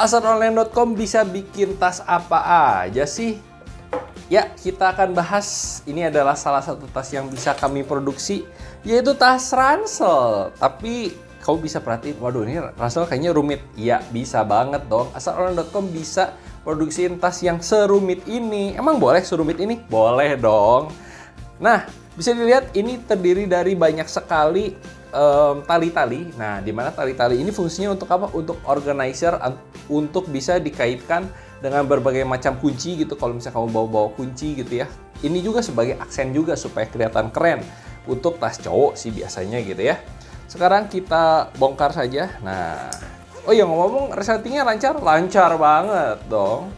Asaronline.com bisa bikin tas apa aja sih? Ya, kita akan bahas. Ini adalah salah satu tas yang bisa kami produksi, yaitu tas ransel. Tapi kamu bisa perhatiin, waduh ini ransel kayaknya rumit. Ya, bisa banget dong. Asaronline.com bisa produksiin tas yang serumit ini. Emang boleh serumit ini? Boleh dong. Nah, bisa dilihat ini terdiri dari banyak sekali tali-tali. Nah, dimana tali-tali ini fungsinya untuk apa? Untuk organizer, untuk bisa dikaitkan dengan berbagai macam kunci gitu. Kalau misalnya kamu bawa-bawa kunci gitu ya. Ini juga sebagai aksen juga supaya kelihatan keren. Untuk tas cowok sih biasanya gitu ya. Sekarang kita bongkar saja. Nah, oh ya ngomong-ngomong, resletingnya lancar? Lancar banget dong.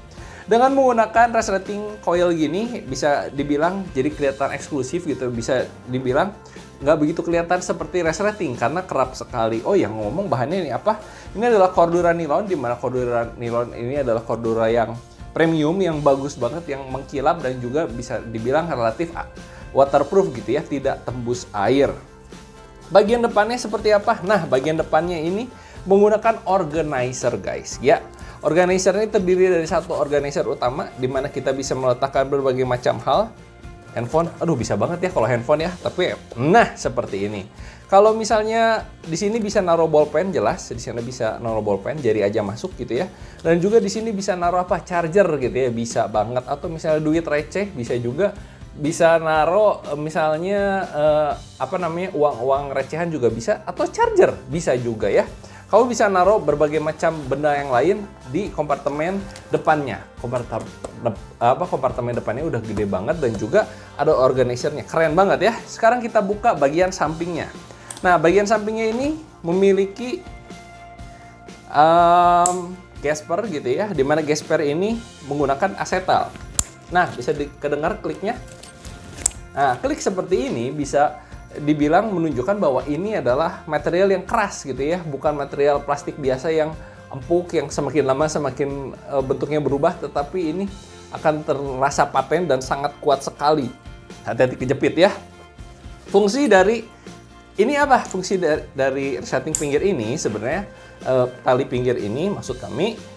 Dengan menggunakan resleting coil gini, bisa dibilang jadi kelihatan eksklusif gitu. Bisa dibilang nggak begitu kelihatan seperti resleting karena kerap sekali. Oh ya ngomong bahannya ini apa? Ini adalah Cordura nilon, di mana Cordura nilon ini adalah Cordura yang premium, yang bagus banget, yang mengkilap dan juga bisa dibilang relatif waterproof gitu ya, tidak tembus air. Bagian depannya seperti apa? Nah, bagian depannya ini menggunakan organizer guys. Ya, organizer ini terdiri dari satu organizer utama di mana kita bisa meletakkan berbagai macam hal. Handphone, aduh bisa banget ya kalau handphone ya, tapi nah seperti ini. Kalau misalnya di sini bisa naruh bolpen, jelas di sini bisa naruh bolpen, jari aja masuk gitu ya. Dan juga di sini bisa naruh apa? Charger gitu ya, bisa banget. Atau misalnya duit receh bisa juga. Bisa naruh misalnya apa namanya, uang-uang recehan juga bisa, atau charger bisa juga ya. Kamu bisa naruh berbagai macam benda yang lain di kompartemen depannya. Kompartemen depannya udah gede banget dan juga ada organizernya. Keren banget ya. Sekarang kita buka bagian sampingnya. Nah, bagian sampingnya ini memiliki gasper gitu ya. Dimana gasper ini menggunakan asetal. Nah, bisa kedengar kliknya. Nah, klik seperti ini bisa dibilang menunjukkan bahwa ini adalah material yang keras gitu ya, bukan material plastik biasa yang empuk yang semakin lama semakin bentuknya berubah, tetapi ini akan terasa paten dan sangat kuat sekali. Hati-hati kejepit ya. Fungsi dari ini apa? Fungsi dari resleting pinggir ini sebenarnya tali pinggir ini maksud kami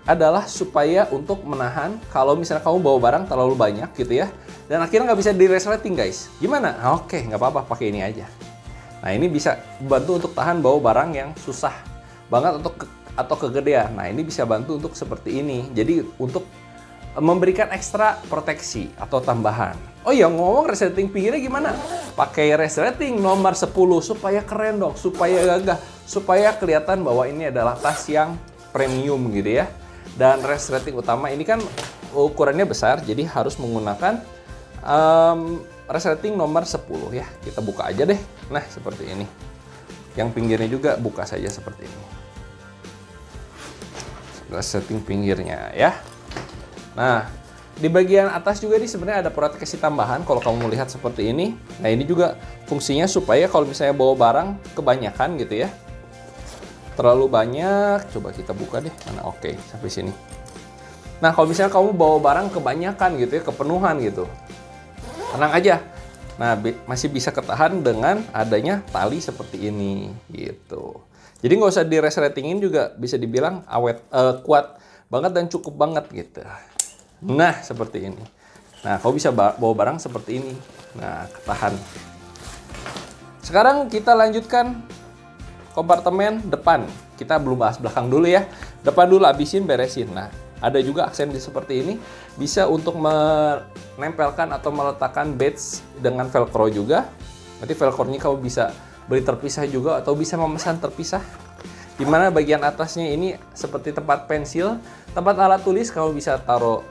adalah supaya untuk menahan kalau misalnya kamu bawa barang terlalu banyak gitu ya, dan akhirnya nggak bisa di-resleting guys. Gimana? Oke, nggak apa-apa, pakai ini aja. Nah, ini bisa bantu untuk tahan bawa barang yang susah banget atau kegedean. Nah, ini bisa bantu untuk seperti ini. Jadi untuk memberikan ekstra proteksi atau tambahan. Oh iya, ngomong resleting pinggirnya gimana? Pakai resleting nomor 10 supaya keren dong, supaya gagah, supaya kelihatan bahwa ini adalah tas yang premium gitu ya. Dan resleting utama ini kan ukurannya besar, jadi harus menggunakan resleting nomor 10 ya. Kita buka aja deh. Nah, seperti ini. Yang pinggirnya juga buka saja seperti ini. Resleting pinggirnya ya. Nah, di bagian atas juga ini sebenarnya ada proteksi tambahan kalau kamu melihat seperti ini. Nah, ini juga fungsinya supaya kalau misalnya bawa barang kebanyakan gitu ya, terlalu banyak, coba kita buka deh. Mana? Oke, sampai sini. Nah, kalau misalnya kamu bawa barang kebanyakan gitu ya, kepenuhan gitu, tenang aja. Nah, masih bisa ketahan dengan adanya tali seperti ini gitu. Jadi nggak usah di-resletingin juga bisa dibilang awet, kuat banget dan cukup banget gitu. Nah, seperti ini. Nah, kamu bisa bawa barang seperti ini. Nah, ketahan. Sekarang kita lanjutkan kompartemen depan. Kita belum bahas belakang dulu ya. Depan dulu, habisin, beresin. Nah, ada juga aksen seperti ini. Bisa untuk menempelkan atau meletakkan badge dengan velcro juga. Nanti velcro-nya kamu bisa beli terpisah juga atau bisa memesan terpisah. Dimana bagian atasnya ini seperti tempat pensil, tempat alat tulis. Kamu bisa taruh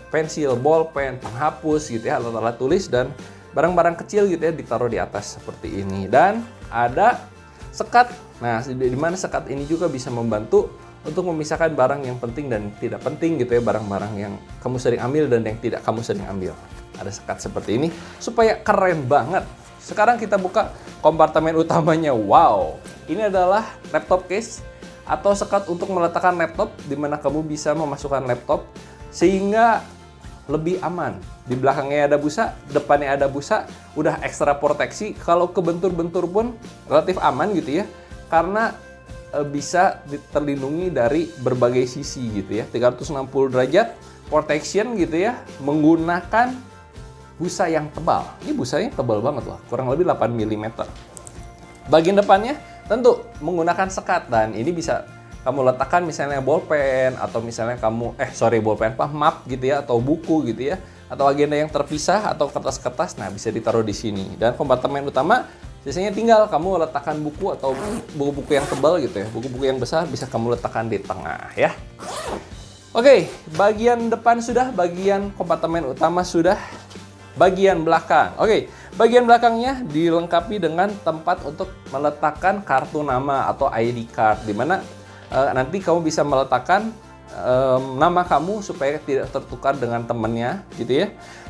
pensil, bolpen, penghapus gitu ya, alat-alat tulis dan barang-barang kecil gitu ya ditaruh di atas seperti ini. Dan ada sekat. Nah, di mana sekat ini juga bisa membantu untuk memisahkan barang yang penting dan tidak penting gitu ya, barang-barang yang kamu sering ambil dan yang tidak kamu sering ambil. Ada sekat seperti ini supaya keren banget. Sekarang kita buka kompartemen utamanya. Wow, ini adalah laptop case atau sekat untuk meletakkan laptop, di mana kamu bisa memasukkan laptop sehingga lebih aman. Di belakangnya ada busa, depannya ada busa, udah ekstra proteksi. Kalau kebentur-bentur pun relatif aman gitu ya, karena bisa terlindungi dari berbagai sisi gitu ya. 360 derajat protection gitu ya, menggunakan busa yang tebal. Ini busanya tebal banget loh, kurang lebih 8 mm. Bagian depannya tentu menggunakan sekat, dan ini bisa kamu letakkan misalnya bolpen, atau misalnya kamu bolpen map gitu ya, atau buku gitu ya, atau agenda yang terpisah, atau kertas-kertas. Nah, bisa ditaruh di sini. Dan kompartemen utama biasanya tinggal kamu letakkan buku atau buku-buku yang tebal gitu ya, buku-buku yang besar bisa kamu letakkan di tengah ya. Oke, bagian depan sudah, bagian kompartemen utama sudah, bagian belakang. Oke, bagian belakangnya dilengkapi dengan tempat untuk meletakkan kartu nama atau ID card, di mana nanti kamu bisa meletakkan nama kamu supaya tidak tertukar dengan temannya gitu ya.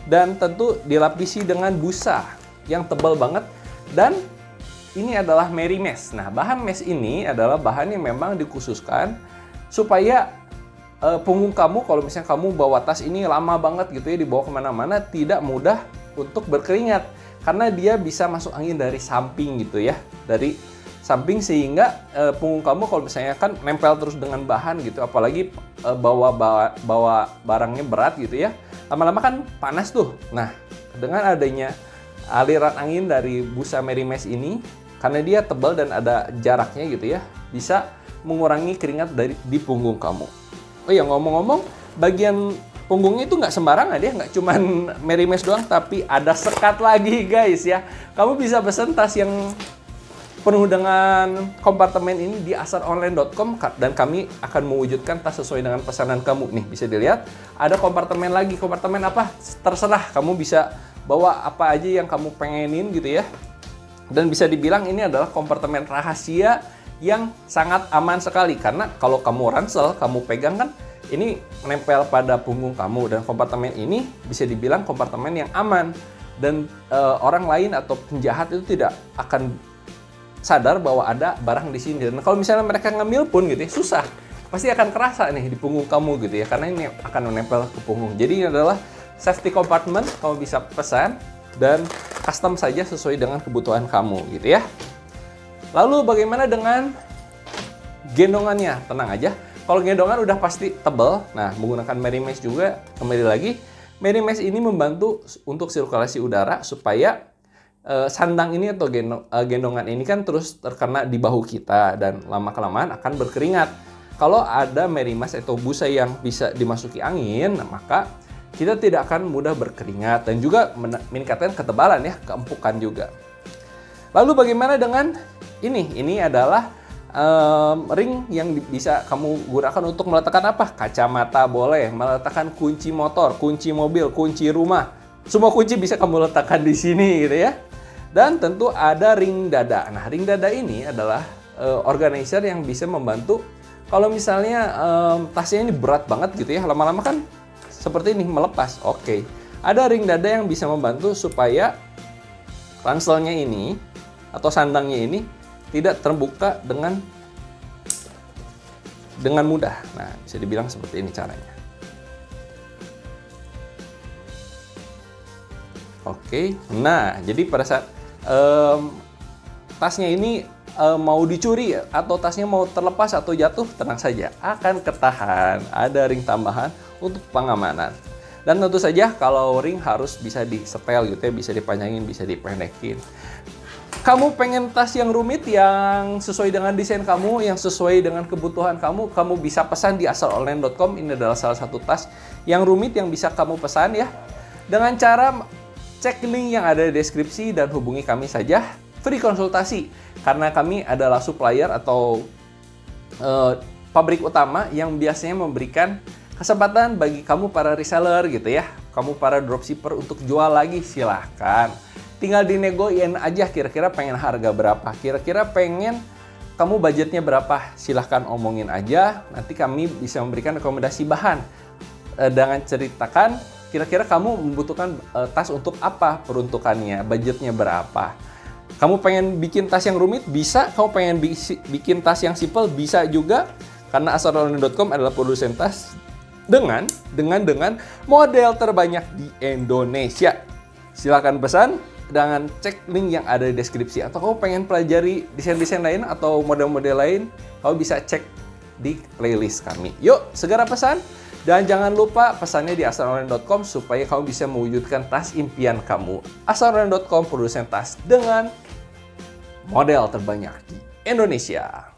Dan tentu dilapisi dengan busa yang tebal banget, dan ini adalah Merry Mesh. Nah, bahan mesh ini adalah bahan yang memang dikhususkan supaya punggung kamu, kalau misalnya kamu bawa tas ini lama banget gitu ya, dibawa kemana-mana, tidak mudah untuk berkeringat, karena dia bisa masuk angin dari samping gitu ya, dari samping, sehingga punggung kamu kalau misalnya kan nempel terus dengan bahan gitu, apalagi bawa barangnya berat gitu ya, lama-lama kan panas tuh. Nah, dengan adanya aliran angin dari busa Merry Mesh ini, karena dia tebal dan ada jaraknya gitu ya, bisa mengurangi keringat di punggung kamu. Oh ya, ngomong-ngomong, bagian punggungnya itu nggak sembarangan ya, nggak cuman Merry Mesh doang, tapi ada sekat lagi guys ya. Kamu bisa pesen tas yang penuh dengan kompartemen ini di asaronline.com, dan kami akan mewujudkan tas sesuai dengan pesanan kamu. Nih, bisa dilihat ada kompartemen lagi. Kompartemen apa? Terserah, kamu bisa bawa apa aja yang kamu pengenin gitu ya. Dan bisa dibilang ini adalah kompartemen rahasia yang sangat aman sekali, karena kalau kamu ransel, kamu pegang kan ini menempel pada punggung kamu, dan kompartemen ini bisa dibilang kompartemen yang aman, dan orang lain atau penjahat itu tidak akan sadar bahwa ada barang di sini. Dan kalau misalnya mereka ngemil pun gitu ya, susah, pasti akan kerasa nih di punggung kamu gitu ya, karena ini akan menempel ke punggung. Jadi ini adalah safety compartment, kamu bisa pesan dan custom saja sesuai dengan kebutuhan kamu gitu ya. Lalu bagaimana dengan gendongannya? Tenang aja, kalau gendongan udah pasti tebal. Nah, menggunakan Merry Mesh juga, kembali lagi, Merry Mesh ini membantu untuk sirkulasi udara supaya sandang ini atau gendongan ini kan terus terkena di bahu kita, dan lama-kelamaan akan berkeringat. Kalau ada Merry Mesh atau busa yang bisa dimasuki angin, maka kita tidak akan mudah berkeringat, dan juga meningkatkan ketebalan ya, keempukan juga. Lalu bagaimana dengan ini? Ini adalah ring yang bisa kamu gunakan untuk meletakkan apa? Kacamata boleh, meletakkan kunci motor, kunci mobil, kunci rumah. Semua kunci bisa kamu letakkan di sini gitu ya. Dan tentu ada ring dada. Nah, ring dada ini adalah organizer yang bisa membantu kalau misalnya tasnya ini berat banget gitu ya, lama-lama kan seperti ini melepas. Oke. Ada ring dada yang bisa membantu supaya ranselnya ini atau sandangnya ini tidak terbuka dengan mudah. Nah, bisa dibilang seperti ini caranya. Oke. Nah, jadi pada saat tasnya ini mau dicuri atau tasnya mau terlepas atau jatuh, tenang saja, akan ketahan. Ada ring tambahan untuk pengamanan. Dan tentu saja kalau ring harus bisa disetel gitu ya, bisa dipanjangin, bisa dipendekin. Kamu pengen tas yang rumit, yang sesuai dengan desain kamu, yang sesuai dengan kebutuhan kamu, kamu bisa pesan di asaronline.com. Ini adalah salah satu tas yang rumit yang bisa kamu pesan ya. Dengan cara cek link yang ada di deskripsi dan hubungi kami saja. Free konsultasi, karena kami adalah supplier atau pabrik utama yang biasanya memberikan kesempatan bagi kamu para reseller gitu ya, kamu para dropshipper untuk jual lagi, silahkan. Tinggal dinegoin aja, kira-kira pengen harga berapa, kira-kira pengen kamu budgetnya berapa, silahkan omongin aja. Nanti kami bisa memberikan rekomendasi bahan dengan ceritakan kira-kira kamu membutuhkan tas untuk apa, peruntukannya, budgetnya berapa. Kamu pengen bikin tas yang rumit, bisa. Kamu pengen bikin tas yang simple, bisa juga. Karena asaronline.com adalah produsen tas dengan model terbanyak di Indonesia. Silahkan pesan dengan cek link yang ada di deskripsi. Atau kamu pengen pelajari desain-desain lain atau model-model lain, kamu bisa cek di playlist kami. Yuk, segera pesan. Dan jangan lupa pesannya di asaronline.com supaya kamu bisa mewujudkan tas impian kamu. asaronline.com, produsen tas dengan model terbanyak di Indonesia.